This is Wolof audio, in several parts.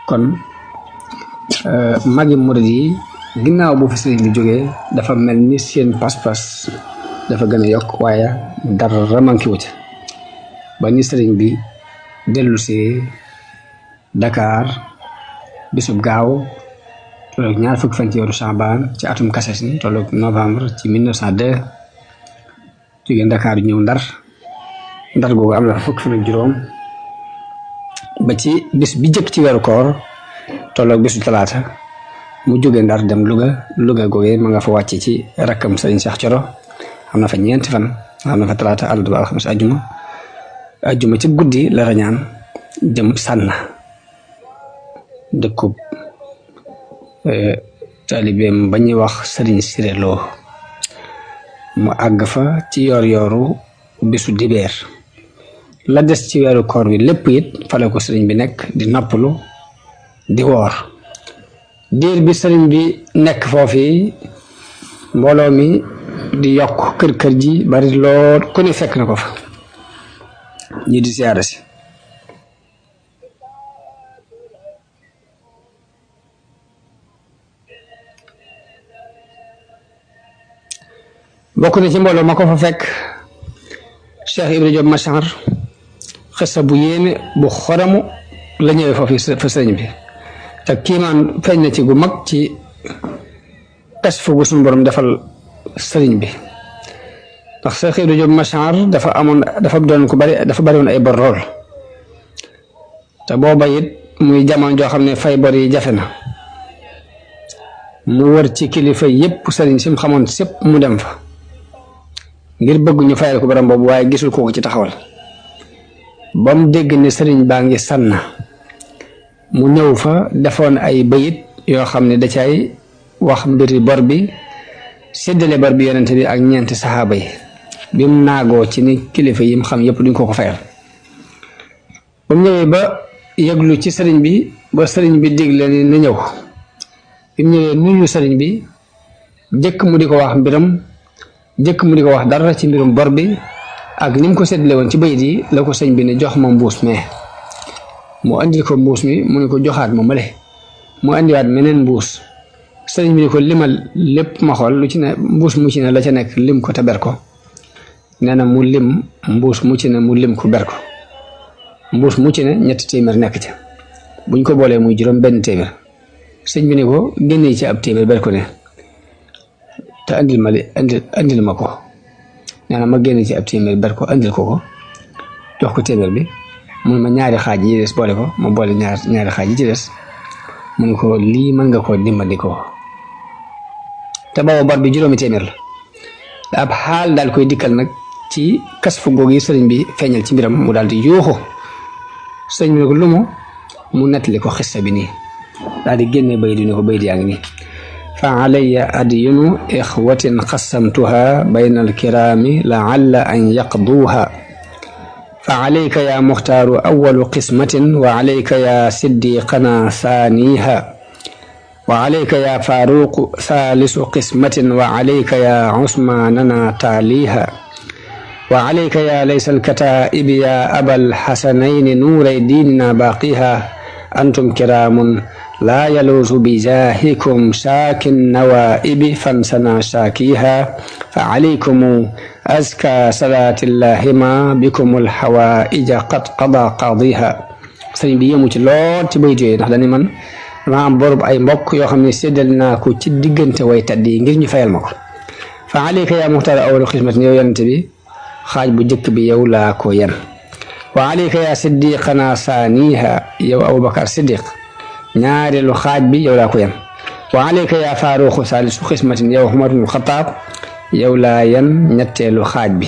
kon magi murid yi ginnaaw bu fi sëriñ bi jógee dafa mel ni seen pas-pas dafa gën a yokk waaye dara manqué wu ci ba ni sëriñ bi dellu si Dakar bisub gaaw tolloog ñaar fukki fan ci weeru Saabaan ci atum kases ni tolloog novembre ci 1902 jógee Dakar ñëw Ndar googu am na fukki fan ak juróom ba ci bis bi jëkk ci weeru koor tolloog bisu talaata mu jógee Ndar dem Louga googee ma nga fa wàcce ci rakkam sëriñ Cheikh Coro am na fa ñeenti fan am na fa talaata àllarba alxames ajjuma ci guddi la rañaan jëm Sànna dëkkub taalibeem ba ñuy wax sëriñ Siré Lo mu àgg fa ci yooru bisu dibeer la des ci weeru koor bi lépp it fale ko sëriñ bi nekk di noppalu di woor diir bi sëriñ bi nekk foofu mbooloo mi di yokk kër ji bari lool ku ne fekk na ko fa ñi di siyaare si bokk na ci mbooloo ma ko fa fekk Cheikh Ibra Diop Machar xissa bu yéeme bu xoramu la ñëwee foofu fa sëriñ bi te kiimaan feeñ na ci gu mag ci kas fu gu suñu borom defal sëriñ bi ndax Cheikh Ibra Diop Machar dafa bari woon ay bor lool te booba it muy jamono joo xam ne fay bor yi jafe na mu wër ci kilifa yépp sëriñ si mu xamoon sépp mu dem fa ngir bëgg ñu fayal ko borom boobu waaye gisul kooku ci taxawal ba mu dégg ne sëriñ baa ngi Sànna mu ñëw fa defoon ay bayit yoo xam ne da cay wax mbiri bor bi séddale bor bi yonente bi ak ñeenti saxaaba yi bi mu naagoo ci ni kilifa yi mu xam yépp duñ ko fayal ba mu ñëwee ba yëglu ci sëriñ bi ba sëriñ bi digle ni na ñëw bi mu ñëwee nuyu sëriñ bi jëkk mu di ko wax mbiram jëkk mu di ko wax dara ci mbirum bor bi ak ni mu ko séddale woon ci bayit yi la ko sëñ bi ne jox ma mbuus mais mu andil ko mbuus mi mu ne ko joxaat ma male mu andiwaat meneen mbuus sëriñ bi ne ko limal lépp ma xool lu ci ne mbuus mu ci ne la ca nekk lim ko te ber ko nee na mu lim mbuus mu ci ne mu lim ko ber ko mbuus mu ci ne 3 téeméer nekk ca buñ ko boolee muy juróom benn téeméer sëñ bi ne ko génnee ci ab téeméer ber ko ne te andil ma ko nee na ma génne ci ab téeméer ber ko andil ko jox ko téeméer bi mun ma ñaari xaaj yi des boole ko ma boole ñaari xaaj yi ci des mun ko lii mën nga koo dimbali ko te booba bor bi juróomi téeméer la ab xaal daal koy dikkal nag ci kas fu googu yi sëriñ bi feeñal ci mbiram mu daal di yuuxu sëriñ bi ne ko lu mu nettali ko xissa bi nii daal di génne bay di ne ko bay di yaa ngi nii fa alayya adyunu ixwatin xassamtuha bayna alkiraami laalla an yaqduuha fa alayka ya muxtaaru awalu qismatin wa alayka ya siddiqana saaniha wa alayka ya faaruqu saalisu qismatin wa alayka ya usmaanana taaliha wa alayka ya laysa alkataa'ibi ya abal xasanayni nuuray diinina baaqiha antum kiraamun laa yaluusu bijaahikum shaakin nawaa'ibi fansana shaakiha fa alaykum azka salaatillahi ma bikumul hawaa'ija qad qadaa qaadiha sëriñ bi yëmu ci lool ci bayit yooyu ndax dañu man dama am borub ay mbokk yoo xam ne séddal naa ko ci diggante way tedd yi ngir ñu fayal ma ko fa alayka yaa muxtaar awalu xismatin yow yonente bi xaaj bu njëkk bi yow laa ko yen wa alayka yaa siddiqana saaniha yow Abubakar Siddiq ñaareelu xaaj bi yow laa ko yen wa alayka yaa faaruqu saalisu xismatin yow Umar ibn Xattaab yow laa yen ñetteelu xaaj bi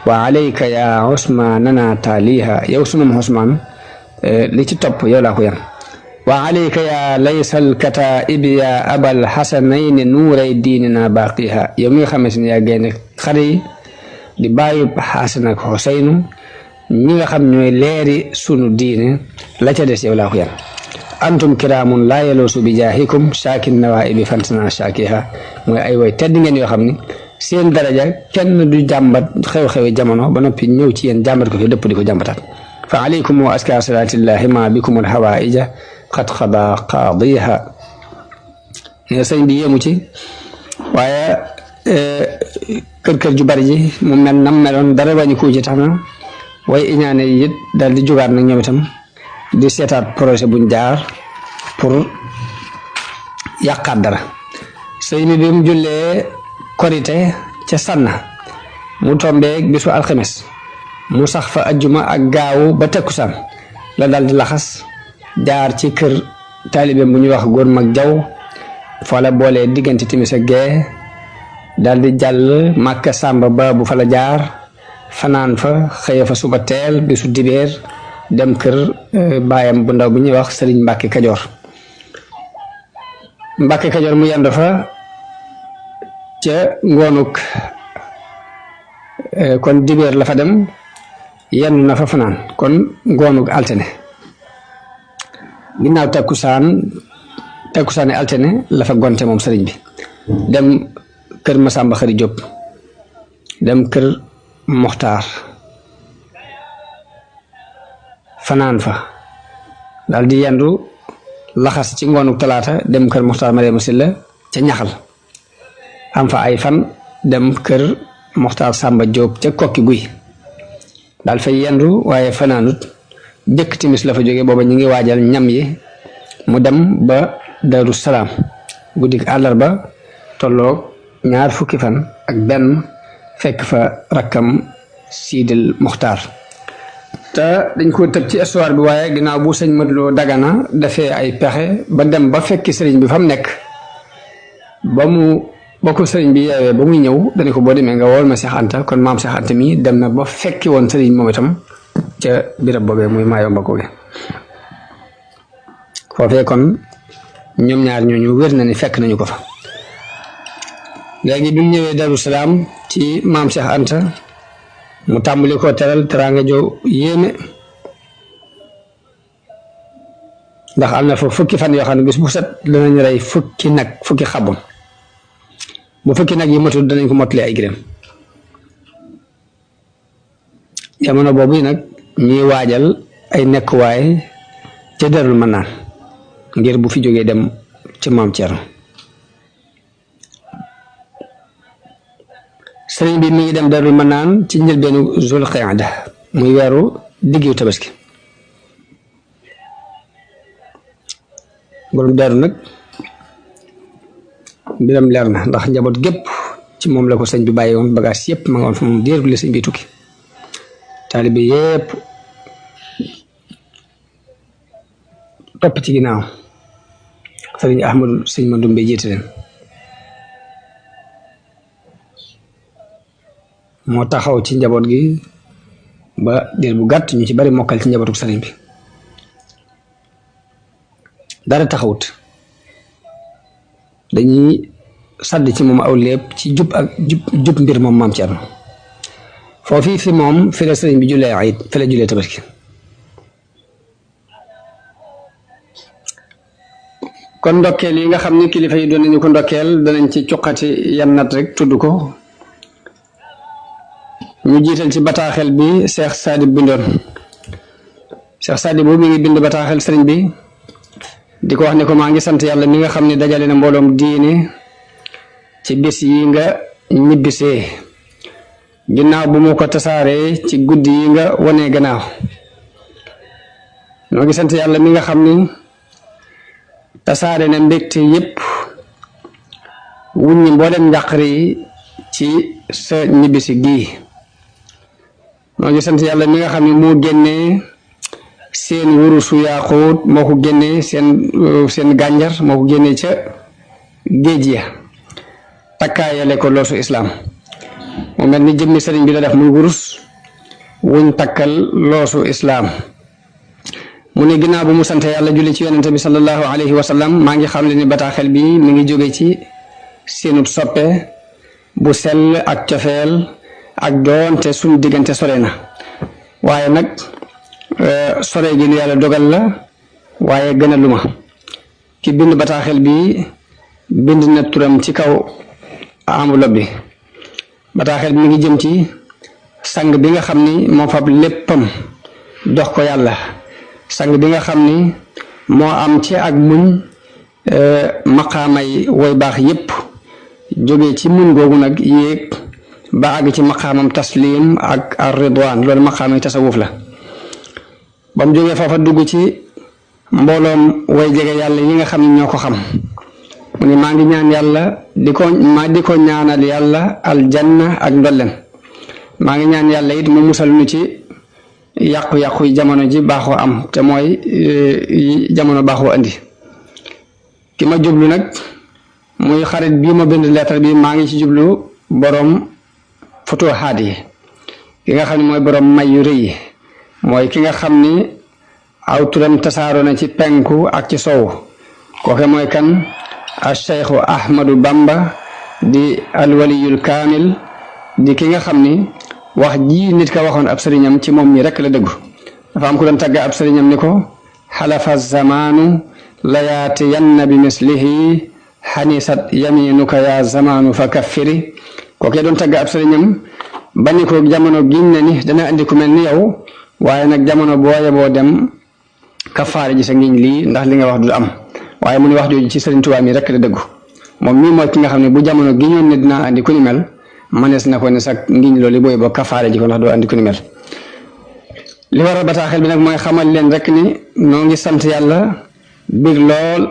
wa alayka yaa Usmaanana taaliha yow sunum Usmaan li ci topp yow laa ko yen wa alayka yaa laysal kataa'ibi yaa abal xasanayni nuuray diinina baaqiha yow mi nga xamante ne yaa génne xare yi di bàyyi Xasan ak Xuseynu ñi nga xam ñooy leeri sunu diine la ca des yow laa ko yen antum kiraamun laa yaluusu bi jaahikum shaakin nawaa'ibi fansana shaakiha mooy ay way tedd ngeen yoo xam ni seen daraja kenn du jàmbat xew-xewi jamono ba noppi ñëw ci yéen jàmbat ko fi dëpp di ko jàmbataat fa alaykum wa aska salaatillahi ma bikumul hawaa'ija qad xada qaadiha ne sëñ bi yéemu ci waaye kër ju bari ji mu mel nam meloon dara wàññi ko ci tax na way iñaane yi it daal di jógaat nag ñoom itam di seetaat projet buñ jaar pour yàqaat dara sëñ bi mu jullee korite ca sànna mu tombeeg bisu alxames mu sax fa ajjuma ak gaawu ba tekkusaan la daal di laxas jaar ci kër taalibeem bu ñuy wax góor mag jaw fa la boolee diggante timis ak gee daal di jàll màkka sàmba ba bu fa la jaar fanaan fa xëye fa suba teel bisu dibeer dem kër baayam bu ndaw bu ñuy wax sëriñ Mbàkke Kajoor Mbàkke Kajoor mu yendu fa ca ngoonuk kon dibeer la fa dem yendu na fa fanaan kon ngoonuk altine ginnaaw takkusaani altine la fa gonte moom sëriñ bi dem kër Masamba Xari Jóob dem kër Moxtaar fanaan fa daal di yendu laxas ci ngoonuk talaata dem kër Moxtaar Mariama Silla ca ñaxal am fa ay fan dem kër Moxtaar Sàmba Jóob ca kokki guy daal fay yendu waaye fanaanut jëkk timis la fa jóge booba ñu ngi waajal ñam yi mu dem ba Daru Salaam guddik àllarba tolloog 2 fukki fan ak benn fekk fa rakkam Siidil Muxtaar te dañ ko tëb ci histoire bi waaye ginnaaw bu sëñ Madloo Dagana dafee ay pexe ba dem ba fekki sëriñ bi fa mu nekk ba ko sëriñ bi yeewee ba muy ñëw dañ ko boo demee nga wool ma Seex Anta kon maam Seex Anta mi dem na ba fekki woon sëriñ moom itam ca birab boobee muy Maayomba ko gi foofee kon ñoom ñaar ñooñu wér na ni fekk nañu ko fa léegi bi mu ñëwee Daru Salaam ci maam Seex Anta mu tàmbali ko teral teraanga joo yéeme ndax am na fa fukki fan yoo xam ne bis bu set danañ rey fukki xabon bu fukki nag yi matul danañ ko mottali ay gërëm jamono boobu nag ñuy waajal ay nekkuwaay ca Darul Manaan ngir bu fi jógee dem ci maam Thierno sëriñ bi mi ngi dem Darul Manaan ci njëlbeenu Zul Qaada muy weeru diggu tabaski borom daaru nag mbiram leer na ndax njaboot gépp ci moom la ko sëñ bi bàyyi woon bagage yëpp ma nga woon fa moom diir bi la sëñ bi tukki taalibe yëpp topp ci ginnaaw sëriñ Ahmadu sëñ Mandumbe jiite leen moo taxaw ci njaboot gi ba diir bu gàtt ñu ci bari mokkal ci njabootu sëriñ bi dara taxawut dañuy sàdd ci moom aw lépp ci jub mbir moom maam Thierno foofii fi moom fi la sëriñ bi jullee ayit fi la jullee tabaski kon ndokkeel yi nga xam ne kilifa yi doon nañu ko ndokkeel danañ ci cuqati yan nat rek tudd ko ñu jiital ci bataaxel bi Cheikh Sadib bindoon Cheikh Sadib boobu mi ngi bind bataaxel sëriñ bi di ko wax ne ko maa ngi sant yàlla mi nga xam ne dajale na mbooloom diine ci bis yi nga ñibbisee ginnaaw bu mu ko tasaaree ci guddi yi nga wanee gannaaw noo ngi sant yàlla mi nga xam ni tasaare na mbégte yépp wuññi mboolem njàqare yi ci sa ñibbisi gii noo ngi sant yàlla mi nga xam ne moo génnee seen wurusu yaaxuut moo ko génnee seen gànjar moo ko génnee ca géej ya takkaayale ko loosu islaam mu mel ni jëmmi sëriñ bi la def muy wurus wuñ takkal loosu islaam mu ne ginnaaw bu mu sant yàlla julli ci yonente bi sallallahu alayhi wa sallam maa ngi xam le ni bataaxel bi mi ngi jóge ci seenut soppe bu sell ak cofeel ak doonte suñ diggante sore na waaye nag sore gi lu yàlla dogal la waaye gën a luma ki bind bataaxel bi bind na turam ci kaw enveloppe bi bataaxel bi mi ngi jëm ci sang bi nga xam ni moo fab léppam dox ko yàlla sang bi nga xam ni moo am ci ak muñ maqaamay way baax yépp jóge ci muñ googu nag yéeg ba àgg ci maqaamam taslim ak ar-ridwaan loolu maqaamay tasawuf la ba mu jógee foofa dugg ci mbooloom way jege yàlla yi nga xam ne ñoo ko xam mu ne maa ngi ñaan yàlla di ko ñaanal yàlla aljanna ak ndolleen maa ngi ñaan yàlla it mu musal nu ci yàqu-yàqu yi jamono ji baaxoo am te mooy jamono baaxoo andi ki ma jublu nag muy xarit bii ma bind lettre bi maa ngi ci jublu borom futuhaat yi ki nga xam ne mooy borom may yu rëy yi mooy ki nga xam ni aw turam tasaaroo na ci penku ak ci sow kooke mooy kan a cheikhu ahmadu bamba di alwaliyul kaamil di ki nga xam ni wax ji nit ka waxoon ab sëriñam ci moom mi rek la dëggu dafa am ku doon tàgga ab sëriñam ni ko xalafa zamaanu layaati yanna bi mislihi xanisat yaminuka ya zamaanu fa kaffiri kookee doon tàgga ab sëriñam ba ni ko jamono giñ na ni dana andi ku mel ni yow waaye nag jamono booye boo dem kafaare ji sa ngiñ lii ndax li nga wax du am waaye mu ni wax jooju ci Sëriñ Tuubaa mi rek la dëggu moom mii mooy ki nga xam ne bu jamono giñoon ne dinaa andi ku ni mel manees na ko ne sax ngiñ loolu booy boo kafaare ji ko ndax doo andi ku ni mel li waral bataaxel bi nag mooy xamal leen rek ni noo ngi sant yàlla bég lool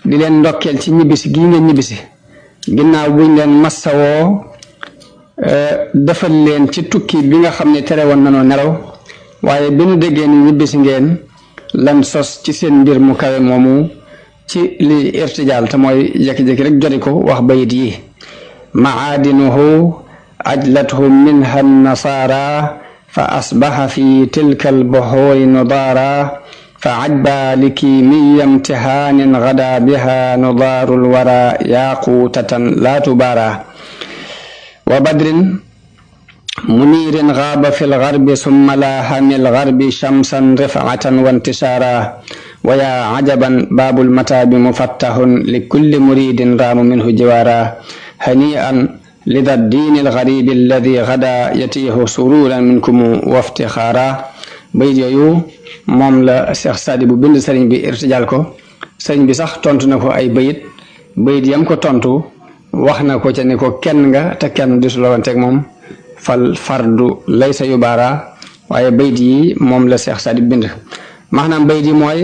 di leen ndokkeel ci ñibbisi gii ngeen ñibbisi ginnaaw buñ leen massawoo defal leen ci tukki bi nga xam ne tere woon nanoo nelaw waaye bi nu déggee ni ñibbisi ngeen lan sos ci seen mbir mu kawe moomu ci li irtijaal te mooy jékki-jékki rek joti ko wax bayit yi maadinuhu ajlathu minha nasara fa asbaha fi tilka albuhuri nudara fa ajba likimiya imtihanin gada biha nudaru lwara yaqutatan la tubara wa badrin munirin غاب في الغرب ثم لاح من الغرب شمسا رفعة وانتشارا ويا عجبا باب المتاب مفتح لكل مريد رام منه جوارا هنيئا لذا الدين الغريب الذي غدا يتيه سرورا منكم وافتخارا bayit yooyu moom la Cheikh Saadi bu bind sëriñ bi irtijaal ko sëriñ bi sax tontu na ko ay bayit yam ko tontu wax na ko ca ne ko kenn nga te kenn disu la wanteeg moom fal fardu laysa yubaara waaye bayit yi moom la Cheikh Saadi bind maanaam bayit yi mooy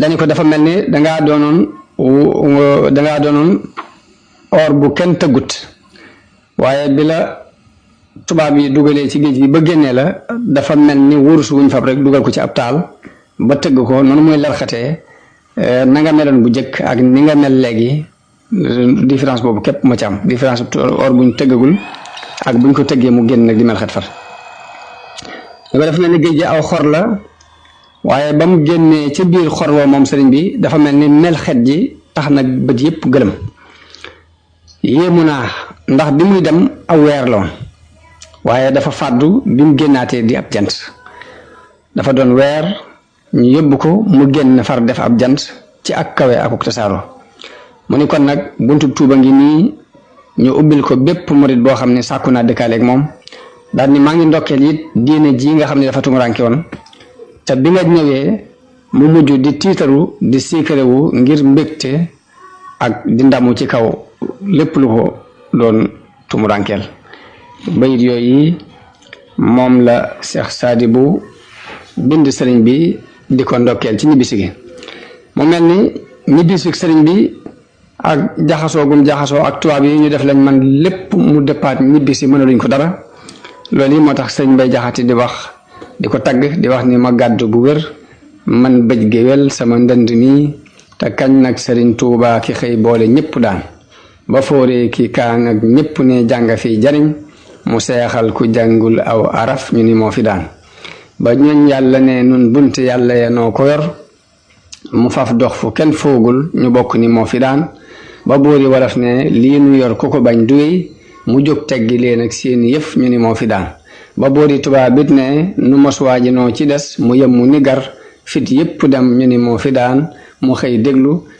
dañu ko dafa mel ni dangaa doonoon or bu kenn tëggut waaye bi la tubaab yi dugalee ci géej gi ba génnee la dafa mel ni wurus wuñ fab rek dugal ko ci ab taal ba tëgg ko noonu muy larxatee na nga meloon bu njëkk ak ni nga mel léegi différence boobu képp ma ci am différence or buñ tëggagul ak buñ ko tëggee mu génn nag di mel xet far da ko dafa mel ni géej gi aw xor la waaye ba mu génnee ca biir xor woo moom sëriñ bi dafa mel ni mel xet ji tax nag bët yépp gëlëm yéemu naa ndax bi muy dem aw weer la woon waaye dafa fàddu bi mu génnaatee di ab jant dafa doon weer ñu yóbbu ko mu génn far def ab jant ci ak kawe akuk tasaaro mu ni kon nag buntub tuuba ngi nii ñu ubbil ko bépp murit boo xam ne sàkku naa dëkkaaleeg moom daal ni maa ngi ndokkeel it diine ji nga xam ne dafa tumuranke woon te bi nga ñëwee mu mujj di tiitaru di siikarewu ngir mbégte ak di ndamu ci kaw lépp lu ko doon tumurankeel bayit yooyu moom la Cheikh Saadi bu bind sëriñ bi di ko ndokkeel ci ñibbisi gi mu mel ni ñibbisi sëriñ bi ak jaxasoo ak tubaab yi ñu def lañ man lépp mu dëppaat ñibbisi mënaluñ ko dara loolu yi moo tax sëriñ Bay Jaxate di wax di ko tagg di wax ni ma gàddu bu wér man bëj géwél sama ndënd mi te kañ nag sëriñ Tuubaa ki xëy boole ñëpp daan ba fooree ki kaan ak ñëpp ne jàng fi jariñ mu seexal ku jàngul aw araf ñu ni moo fi daan ba ñooñ yàlla ne nun bunt yàlla ya noo ko yor mu faf dox fu kenn foogul ñu bokk ni moo fi daan ba boori walaf ne lii nu yor ku ko bañ duwéy mu jóg teggi leen ak seeni yëf ñu ni moo fi daan ba boori tubaab it ne nu mos waaji noo ci des mu yemmu ni gar fit yépp dem ñu ni moo fi daan mu xëy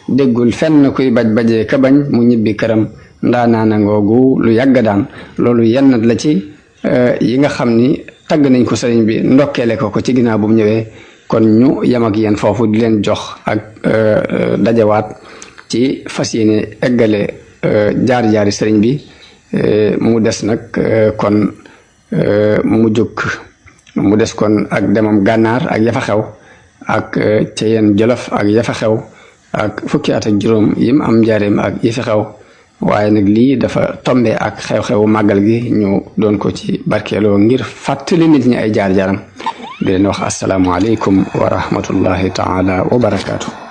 déggul fenn kuy bajee ka bañ mu ñibbi këram ndaanaana ngoogu lu yàgg daan loolu yenn la ci yi nga xam ni tagg nañ ko sëriñ bi ndokkeele ko ci ginnaaw bu mu ñëwee kon ñu yem ak yéen foofu di leen jox ak dajawaat ci fas yéene eggale jaar-jaari sëriñ bi mu des nag kon mu des kon ak demam gànnaar ak yafa xew ak ca yeen jolof ak yafa xew ak fukki at ak juróom yim am njaareem ak yi fi xew waaye nag lii dafa tombe ak xew-xewu màggal gi ñu doon ko ci barkeeloo ngir fàttali nit ñi ay jaar-jaaram di leen wax asalaamualeykum wa rahmatullahi taala wa barakaatu.